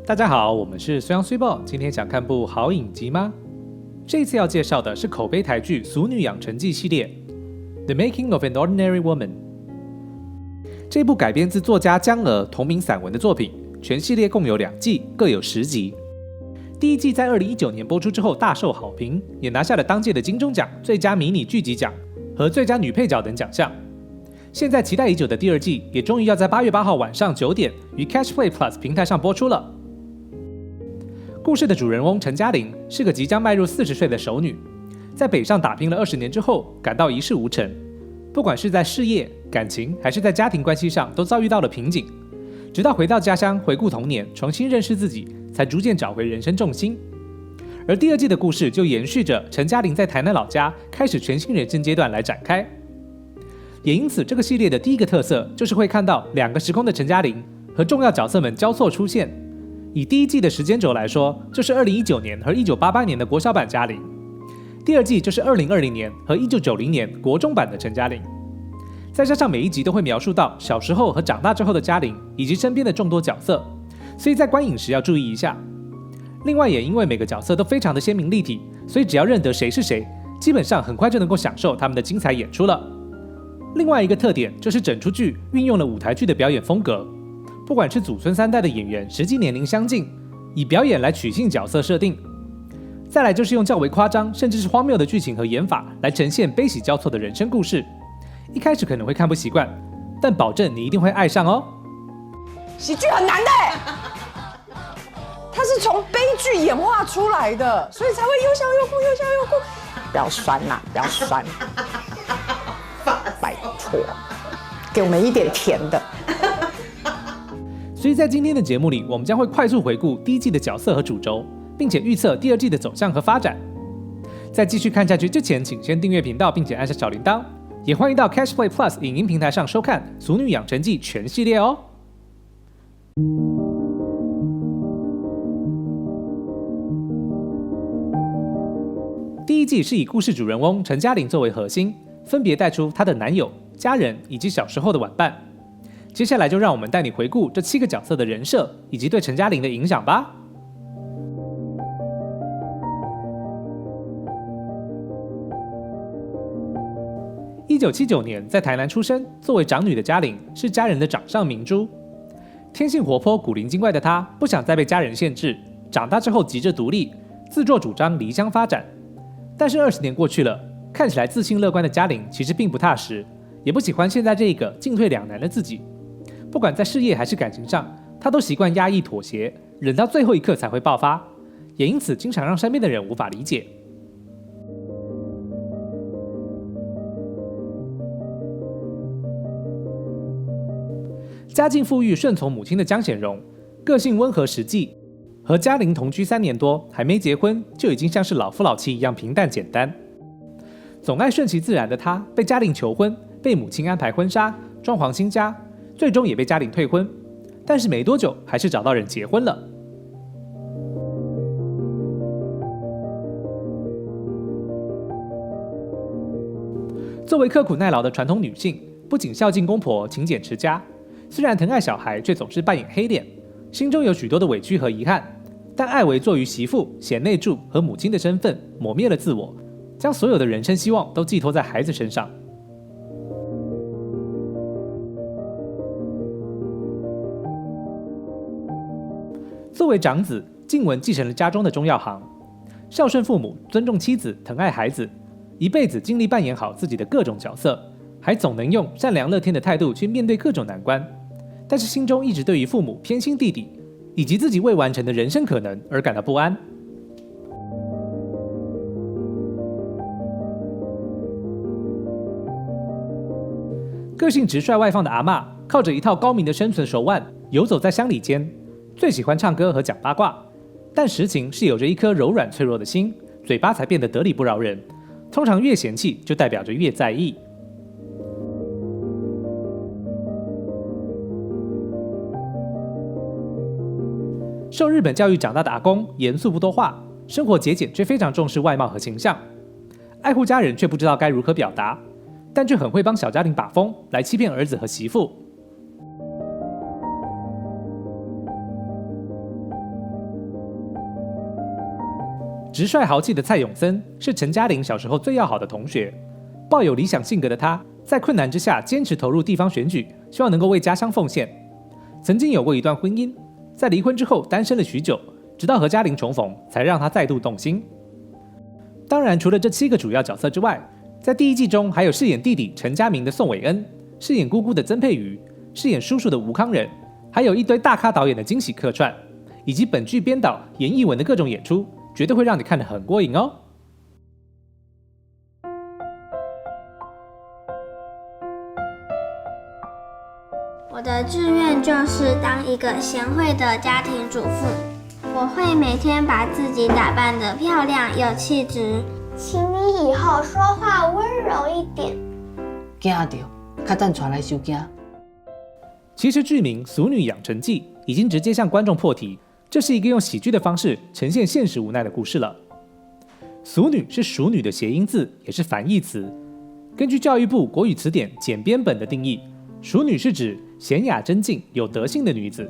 大家好，我们是虽阳虽报，今天想看部好影集吗？这一次要介绍的是口碑台剧《俗女养成记》系列《The Making of an Ordinary Woman》。这部改编自作家江娥同名散文的作品，全系列共有2季，各有10集。第一季在2019年播出之后大受好评，也拿下了当届的金钟奖、最佳迷你剧集奖和最佳女配角等奖项。现在期待已久的第2季也终于要在8月8号晚上9点于 Catch Play Plus 平台上播出了。故事的主人翁陈嘉玲是个即将迈入40岁的熟女，在北上打拼了20年之后，感到一事无成，不管是在事业、感情还是在家庭关系上，都遭遇到了瓶颈。直到回到家乡，回顾童年，重新认识自己，才逐渐找回人生重心。而第2季的故事就延续着陈嘉玲在台南老家开始全新人生阶段来展开。也因此，这个系列的第一个特色就是会看到2个时空的陈嘉玲和重要角色们交错出现。以第1季的时间轴来说，就是2019年和1988年的国小版嘉玲；第2季就是2020年和1990年国中版的陈嘉玲。再加上每一集都会描述到小时候和长大之后的嘉玲，以及身边的众多角色，所以在观影时要注意一下。另外，也因为每个角色都非常的鲜明立体，所以只要认得谁是谁，基本上很快就能够享受他们的精彩演出了。另外一个特点就是整出剧运用了舞台剧的表演风格，不管是祖孙3代的演员实际年龄相近，以表演来取信角色设定；再来就是用较为夸张甚至是荒谬的剧情和演法来呈现悲喜交错的人生故事。一开始可能会看不习惯，但保证你一定会爱上哦。喜剧很难的它是从悲剧演化出来的，所以才会又笑又哭，又笑又哭。不要酸啦，不要酸，拜托，给我们一点甜的。所以在今天的节目里，我们将会快速回顾第1季的角色和主轴，并且预测第2季的走向和发展。在继续看下去之前，请先订阅频道，并且按下小铃铛。也欢迎到 Catch Play Plus 影音平台上收看《俗女养成记》全系列哦。第1季是以故事主人翁陈嘉玲作为核心，分别带出她的男友、家人以及小时候的玩伴。接下来就让我们带你回顾这7个角色的人设以及对陈嘉玲的影响吧。1979年在台南出生，作为长女的嘉玲是家人的掌上明珠。天性活泼、古灵精怪的她，不想再被家人限制，长大之后急着独立，自作主张离乡发展。但是20年过去了，看起来自信乐观的嘉玲其实并不踏实，也不喜欢现在这个进退两难的自己。不管在事业还是感情上，她都习惯压抑妥协，忍到最后一刻才会爆发，也因此经常让身边的人无法理解。家境富裕、顺从母亲的江显荣，个性温和实际，和嘉玲同居3年多，还没结婚就已经像是老夫老妻一样平淡简单。总爱顺其自然的他，被嘉玲求婚，被母亲安排婚纱、装潢新家，最终也被嘉玲退婚。但是没多久，还是找到人结婚了。作为刻苦耐劳的传统女性，不仅孝敬公婆、勤俭持家，虽然疼爱小孩，却总是扮演黑脸，心中有许多的委屈和遗憾，但爱为做于媳妇、贤内助和母亲的身份，抹灭了自我，将所有的人生希望都寄托在孩子身上。作为长子，静文继承了家中的中药行，孝顺父母，尊重妻子，疼爱孩子，一辈子尽力扮演好自己的各种角色，还总能用善良乐天的态度去面对各种难关。但是心中一直对于父母偏心弟弟以及自己未完成的人生可能而感到不安。个性直率外放的阿嬷，靠着一套高明的生存手腕，游走在乡里间，最喜欢唱歌和讲八卦，但实情是有着一颗柔软脆弱的心，嘴巴才变得得理不饶人。通常越嫌弃，就代表着越在意。受日本教育长大的阿公，严肃不多话，生活节俭却非常重视外貌和形象，爱护家人却不知道该如何表达，但却很会帮小家庭把风，来欺骗儿子和媳妇。直率豪气的蔡永森是陈嘉玲小时候最要好的同学，抱有理想性格的他，在困难之下坚持投入地方选举，希望能够为家乡奉献。曾经有过一段婚姻，在离婚之后单身了许久，直到和嘉玲重逢，才让他再度动心。当然，除了这7个主要角色之外，在第1季中还有饰演弟弟陈嘉明的宋伟恩，饰演姑姑的曾佩瑜，饰演叔叔的吴康仁，还有一堆大咖导演的惊喜客串，以及本剧编导严艺文的各种演出，绝对会让你看得很过瘾哦。我的志愿就是当一个贤惠的家庭主妇，我会每天把自己打扮得漂亮有气质。请你以后说话温柔一点。惊到，较等传来收惊。其实剧名《俗女养成记》已经直接向观众破题，这是一个用喜剧的方式呈现现实无奈的故事了。俗女是淑女的谐音字，也是反义词。根据教育部国语词典简编本的定义，淑女是指娴雅贞静、有德性的女子。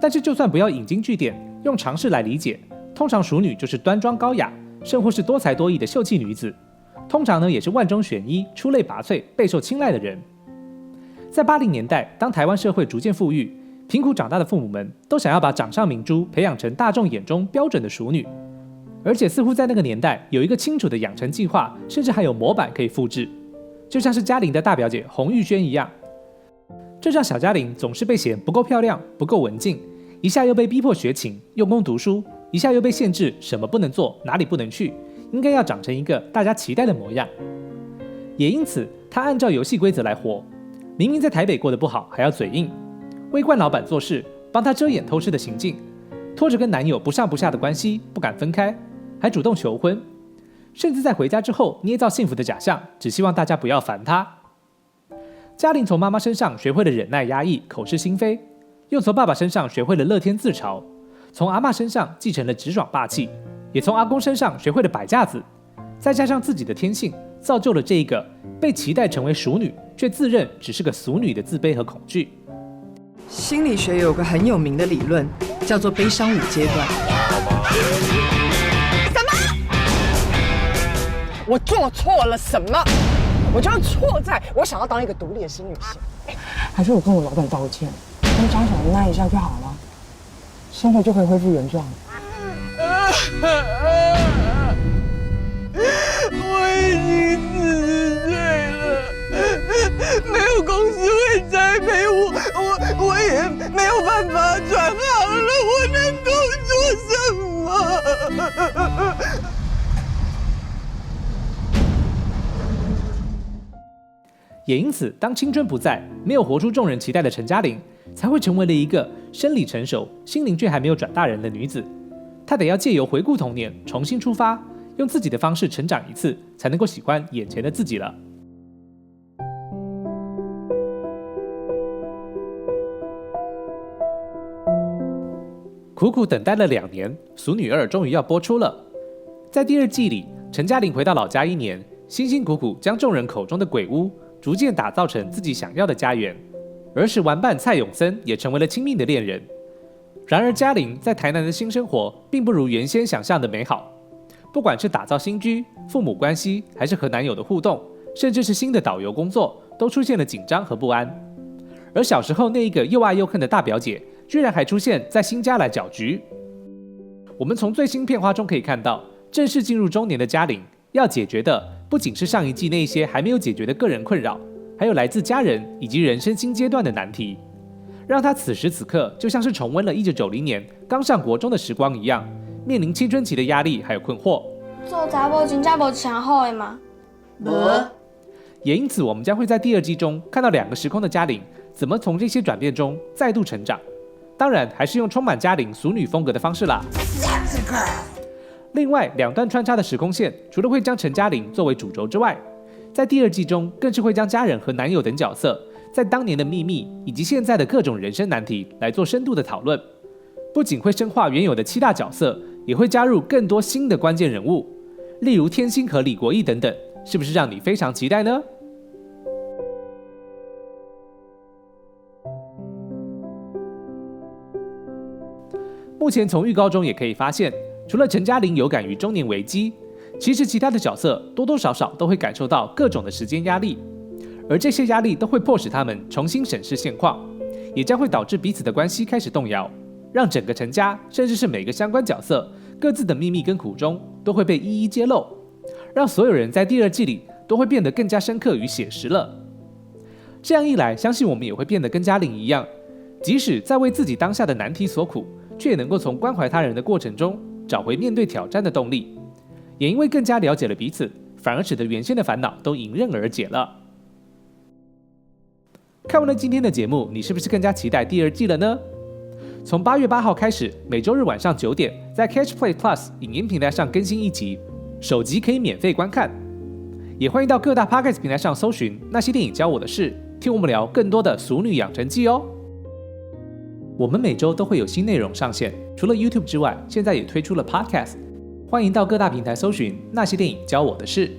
但是就算不要引经据典，用常识来理解，通常淑女就是端庄高雅，甚或是多才多艺的秀气女子。通常呢，也是万中选一、出类拔萃、备受青睐的人。在80年代，当台湾社会逐渐富裕，贫苦长大的父母们都想要把掌上明珠培养成大众眼中标准的淑女，而且似乎在那个年代有一个清楚的养成计划，甚至还有模板可以复制，就像是嘉玲的大表姐洪玉轩一样。这让小嘉玲总是被嫌不够漂亮、不够文静，一下又被逼迫学琴、用功读书，一下又被限制什么不能做、哪里不能去，应该要长成一个大家期待的模样。也因此，她按照游戏规则来活，明明在台北过得不好，还要嘴硬，为惯老板做事，帮他遮掩偷吃的行径，拖着跟男友不上不下的关系，不敢分开，还主动求婚，甚至在回家之后捏造幸福的假象，只希望大家不要烦他。嘉玲从妈妈身上学会了忍耐压抑、口是心非，又从爸爸身上学会了乐天自嘲，从阿嬷身上继承了直爽霸气，也从阿公身上学会了摆架子，再加上自己的天性，造就了这一个被期待成为淑女，却自认只是个俗女的自卑和恐惧。心理学有个很有名的理论，叫做悲伤5阶段。什么？我做错了什么？我就要错在我想要当一个独立的新女性。还是我跟我老板道歉，跟张小玲那一下就好了，生活就可以恢复原状。我已经40岁了，没有公司会栽培我也没有办法转行了，我能够做什么？也因此，当青春不在，没有活出众人期待的陈嘉玲，才会成为了一个生理成熟、心灵却还没有转大人的女子。她得要借由回顾童年，重新出发，用自己的方式成长一次，才能够喜欢眼前的自己了。苦苦等待了2年，《俗女2》终于要播出了。在第2季里，陈嘉玲回到老家1年，辛辛苦苦将众人口中的鬼屋逐渐打造成自己想要的家园。儿时玩伴蔡永森也成为了亲密的恋人。然而，嘉玲在台南的新生活并不如原先想象的美好。不管是打造新居、父母关系，还是和男友的互动，甚至是新的导游工作，都出现了紧张和不安。而小时候那一个又爱又恨的大表姐，居然还出现在新家来搅局。我们从最新片花中可以看到，正式进入中年的嘉玲要解决的不仅是上一季那一些还没有解决的个人困扰，还有来自家人以及人生新阶段的难题，让她此时此刻就像是重温了1990年刚上国中的时光一样，面临青春期的压力还有困惑。做查某真正无啥好的吗？也因此，我们将会在第2季中看到2个时空的嘉玲怎么从这些转变中再度成长。当然，还是用充满嘉玲俗女风格的方式啦。另外，2段穿插的时空线，除了会将陈嘉玲作为主轴之外，在第2季中更是会将家人和男友等角色，在当年的秘密以及现在的各种人生难题来做深度的讨论。不仅会深化原有的7大角色，也会加入更多新的关键人物，例如天心和李国毅等等，是不是让你非常期待呢？目前从预告中也可以发现，除了陈嘉玲有感于中年危机，其实其他的角色多多少少都会感受到各种的时间压力，而这些压力都会迫使他们重新审视现况，也将会导致彼此的关系开始动摇，让整个陈家甚至是每个相关角色各自的秘密跟苦衷都会被一一揭露，让所有人在第二季里都会变得更加深刻与写实了。这样一来，相信我们也会变得跟嘉玲一样，即使在为自己当下的难题所苦，却也能够从关怀他人的过程中找回面对挑战的动力。也因为更加了解了彼此，反而使得原先的烦恼都迎刃而解了。看完了今天的节目，你是不是更加期待第二季了呢？从8月8号开始，每周日晚上9点，在 Catch Play Plus 影音平台上更新一集，首集可以免费观看。也欢迎到各大 Podcast 平台上搜寻那些电影教我的事，听我们聊更多的俗女养成记哦。我们每周都会有新内容上线，除了 YouTube 之外，现在也推出了 Podcast。欢迎到各大平台搜寻那些电影教我的事。